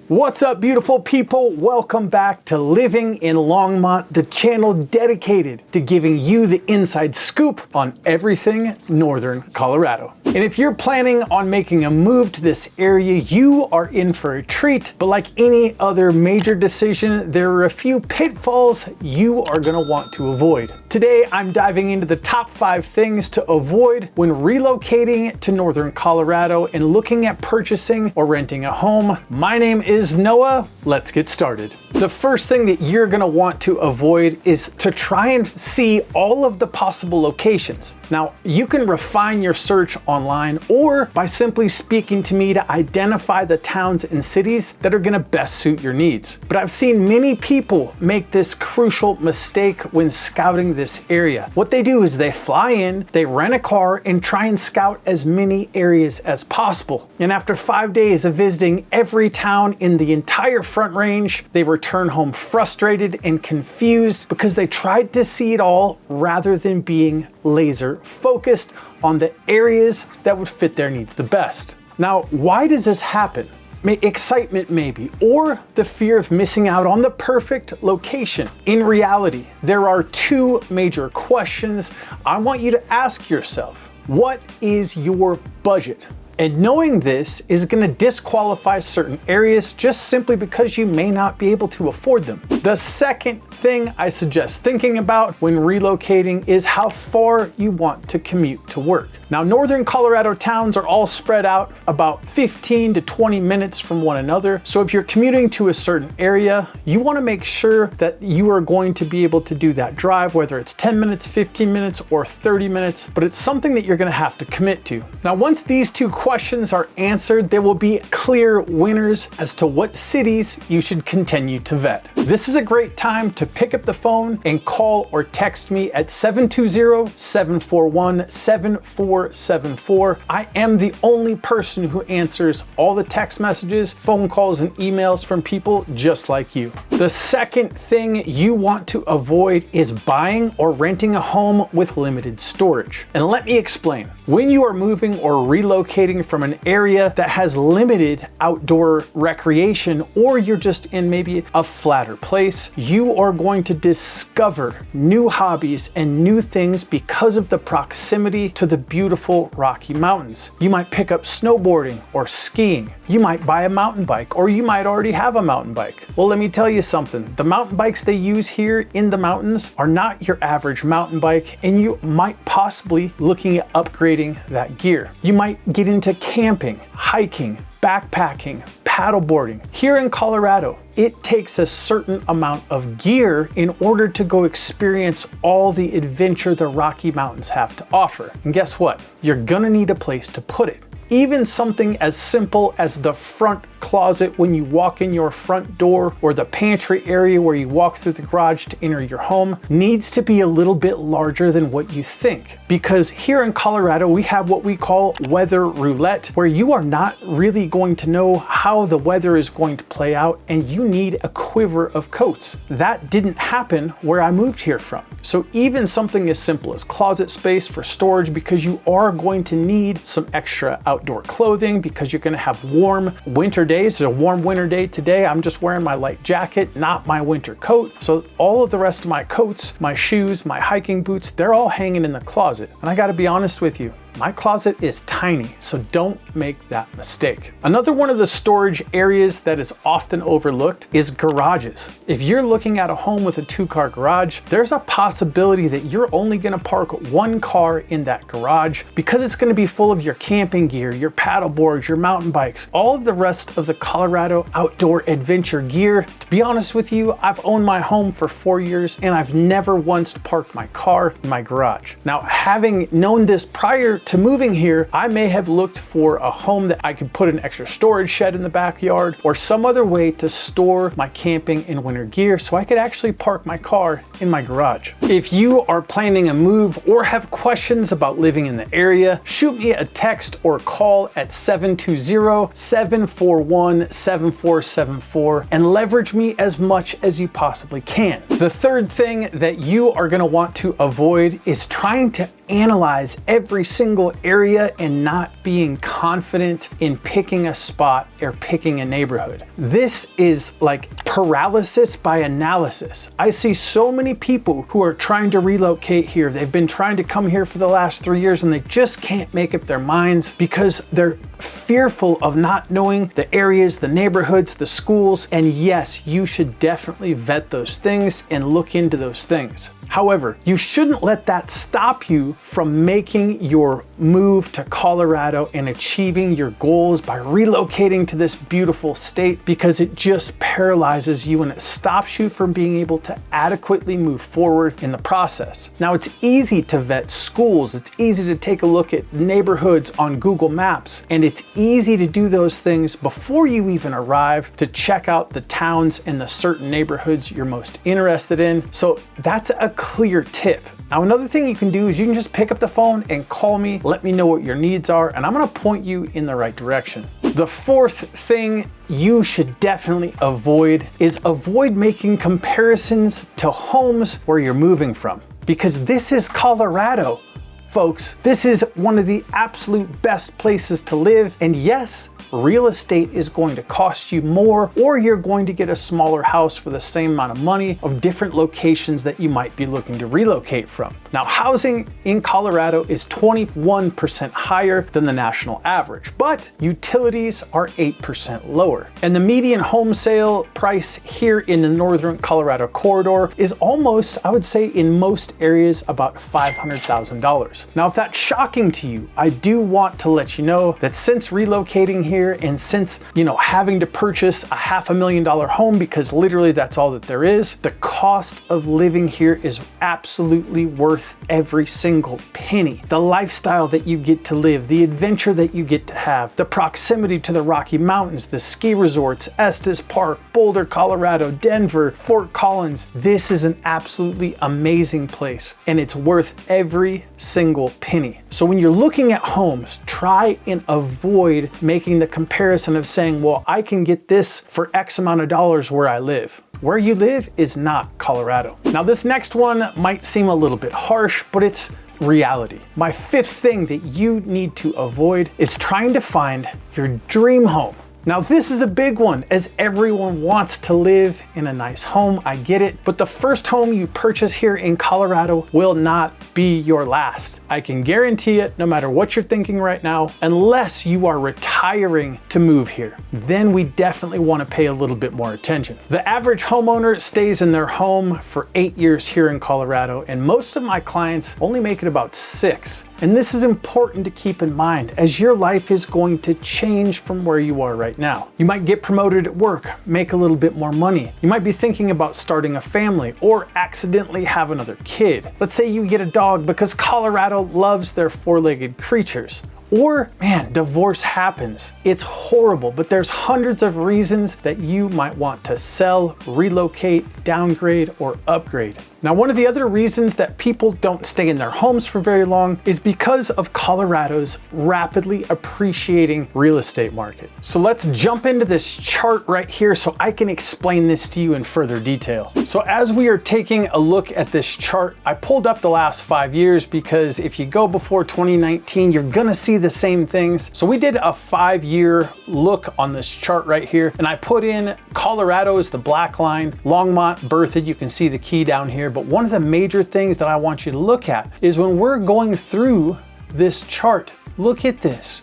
What's up, beautiful people? Welcome back to Living in Longmont, the channel dedicated to giving you the inside scoop on everything Northern Colorado. And if you're planning on making a move to this area, you are in for a treat. But like any other major decision, there are a few pitfalls you are gonna want to avoid. Today, I'm diving into the top 5 things to avoid when relocating to Northern Colorado and looking at purchasing or renting a home. My name is Noah. Let's get started. The first thing that you're gonna want to avoid is to try and see all of the possible locations. Now, you can refine your search online or by simply speaking to me to identify the towns and cities that are gonna best suit your needs. But I've seen many people make this crucial mistake when scouting this area. What they do is they fly in, they rent a car, and try and scout as many areas as possible. And after 5 days of visiting every town in the entire Front Range, they return home frustrated and confused because they tried to see it all rather than being laser focused on the areas that would fit their needs the best. Now, why does this happen? Excitement maybe, or the fear of missing out on the perfect location. In reality, there are 2 major questions I want you to ask yourself. What is your budget? And knowing this is going to disqualify certain areas just simply because you may not be able to afford them. The second thing I suggest thinking about when relocating is how far you want to commute to work. Now, Northern Colorado towns are all spread out about 15 to 20 minutes from one another. So if you're commuting to a certain area, you want to make sure that you are going to be able to do that drive, whether it's 10 minutes, 15 minutes, or 30 minutes, but it's something that you're going to have to commit to. Now, once these 2 questions are answered, there will be clear winners as to what cities you should continue to vet. This is a great time to pick up the phone and call or text me at 720-741-7474. I am the only person who answers all the text messages, phone calls, and emails from people just like you. The second thing you want to avoid is buying or renting a home with limited storage. And let me explain. When you are moving or relocating from an area that has limited outdoor recreation, or you're just in maybe a flatter place, you are going to discover new hobbies and new things because of the proximity to the beautiful Rocky Mountains. You might pick up snowboarding or skiing. You might buy a mountain bike, or you might already have a mountain bike. Well, let me tell you something. The mountain bikes they use here in the mountains are not your average mountain bike, and you might possibly looking at upgrading that gear. You might get into camping, hiking, backpacking, paddleboarding. Here in Colorado, it takes a certain amount of gear in order to go experience all the adventure the Rocky Mountains have to offer. And guess what? You're gonna need a place to put it. Even something as simple as the front closet when you walk in your front door, or the pantry area where you walk through the garage to enter your home, needs to be a little bit larger than what you think. Because here in Colorado, we have what we call weather roulette, where you are not really going to know how the weather is going to play out, and you need a quiver of coats. That didn't happen where I moved here from. So even something as simple as closet space for storage, because you are going to need some extra outdoor clothing because you're going to have warm winter days. It's a warm winter day today. I'm just wearing my light jacket, not my winter coat. So all of the rest of my coats, my shoes, my hiking boots, they're all hanging in the closet. And I got to be honest with you, my closet is tiny, so don't make that mistake. Another one of the storage areas that is often overlooked is garages. If you're looking at a home with a 2-car garage, there's a possibility that you're only gonna park 1 car in that garage because it's gonna be full of your camping gear, your paddle boards, your mountain bikes, all of the rest of the Colorado outdoor adventure gear. To be honest with you, I've owned my home for 4 years and I've never once parked my car in my garage. Now, having known this prior to moving here, I may have looked for a home that I could put an extra storage shed in the backyard or some other way to store my camping and winter gear so I could actually park my car in my garage. If you are planning a move or have questions about living in the area, shoot me a text or call at 720-741-7474 and leverage me as much as you possibly can. The third thing that you are going to want to avoid is trying to analyze every single area and not being confident in picking a spot or picking a neighborhood. This is like paralysis by analysis. I see so many people who are trying to relocate here. They've been trying to come here for the last 3 years and they just can't make up their minds because they're fearful of not knowing the areas, the neighborhoods, the schools. And yes, you should definitely vet those things and look into those things. However, you shouldn't let that stop you from making your move to Colorado and achieving your goals by relocating to this beautiful state, because it just paralyzes you and it stops you from being able to adequately move forward in the process. Now, it's easy to vet schools. It's easy to take a look at neighborhoods on Google Maps, and it's easy to do those things before you even arrive to check out the towns and the certain neighborhoods you're most interested in. So that's a clear tip. Now, another thing you can do is you can just pick up the phone and call me, let me know what your needs are, and I'm gonna point you in the right direction. The fourth thing you should definitely avoid is avoid making comparisons to homes where you're moving from, because this is Colorado, folks. This is one of the absolute best places to live, and yes, real estate is going to cost you more, or you're going to get a smaller house for the same amount of money of different locations that you might be looking to relocate from. Now, housing in Colorado is 21% higher than the national average, but utilities are 8% lower. And the median home sale price here in the northern Colorado corridor is almost, I would say, in most areas about $500,000. Now, if that's shocking to you, I do want to let you know that since relocating here and since, having to purchase a $500,000 home, because literally that's all that there is, the cost of living here is absolutely worth every single penny. The lifestyle that you get to live, the adventure that you get to have, the proximity to the Rocky Mountains, the ski resorts, Estes Park, Boulder, Colorado, Denver, Fort Collins. This is an absolutely amazing place, and it's worth every single penny. So when you're looking at homes, try and avoid making the comparison of saying, well, I can get this for X amount of dollars where I live. Where you live is not Colorado. Now, this next one might seem a little bit harsh, but it's reality. My fifth thing that you need to avoid is trying to find your dream home. Now, this is a big one, as everyone wants to live in a nice home. I get it, but the first home you purchase here in Colorado will not be your last. I can guarantee it, no matter what you're thinking right now, unless you are retiring to move here. Then we definitely want to pay a little bit more attention. The average homeowner stays in their home for 8 years here in Colorado, and most of my clients only make it about 6. And this is important to keep in mind, as your life is going to change from where you are right now. You might get promoted at work, make a little bit more money. You might be thinking about starting a family or accidentally have another kid. Let's say you get a dog because Colorado loves their four-legged creatures. Or, man, divorce happens. It's horrible, but there's hundreds of reasons that you might want to sell, relocate, downgrade, or upgrade. Now, one of the other reasons that people don't stay in their homes for very long is because of Colorado's rapidly appreciating real estate market. So let's jump into this chart right here so I can explain this to you in further detail. So as we are taking a look at this chart, I pulled up the last 5 years because if you go before 2019, you're gonna see the same things. So we did a 5-year look on this chart right here, and I put in Colorado as the black line, Longmont, Berthoud, you can see the key down here. But one of the major things that I want you to look at is when we're going through this chart, look at this.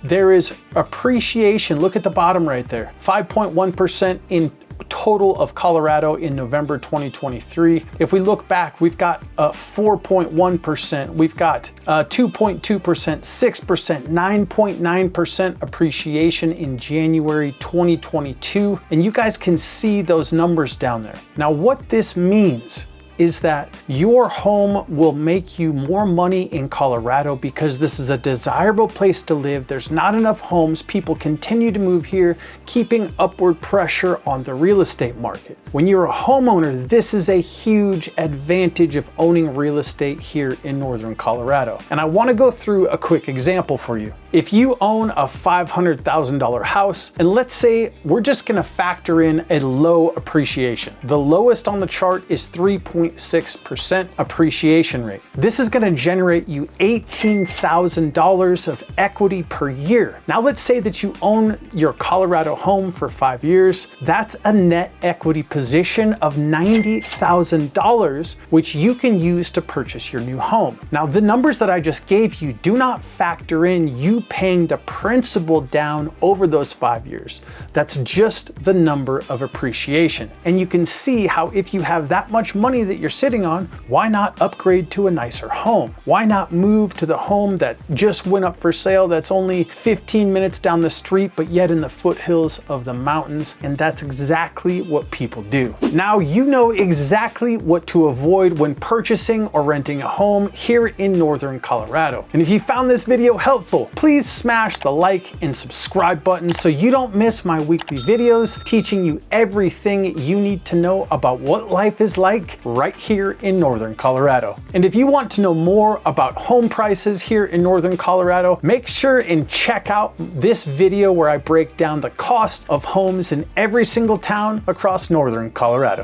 There is appreciation. Look at the bottom right there. 5.1% in total of Colorado in November 2023. If we look back, we've got 4.1%, we've got 2.2%, 6%, 9.9% appreciation in January 2022. And you guys can see those numbers down there. Now, what this means is that your home will make you more money in Colorado because this is a desirable place to live. There's not enough homes. People continue to move here, keeping upward pressure on the real estate market. When you're a homeowner, this is a huge advantage of owning real estate here in northern Colorado. And I want to go through a quick example for you. If you own a $500,000 house, and let's say we're just going to factor in a low appreciation. The lowest on the chart is 3.0%. 6.6% appreciation rate. This is gonna generate you $18,000 of equity per year. Now let's say that you own your Colorado home for 5 years. That's a net equity position of $90,000, which you can use to purchase your new home. Now the numbers that I just gave you do not factor in you paying the principal down over those 5 years. That's just the number of appreciation. And you can see how if you have that much money that you're sitting on, why not upgrade to a nicer home? Why not move to the home that just went up for sale that's only 15 minutes down the street, but yet in the foothills of the mountains? And that's exactly what people do. Now you know exactly what to avoid when purchasing or renting a home here in Northern Colorado. And if you found this video helpful, please smash the like and subscribe button so you don't miss my weekly videos teaching you everything you need to know about what life is like right here in Northern Colorado. And if you want to know more about home prices here in Northern Colorado, make sure and check out this video where I break down the cost of homes in every single town across Northern Colorado.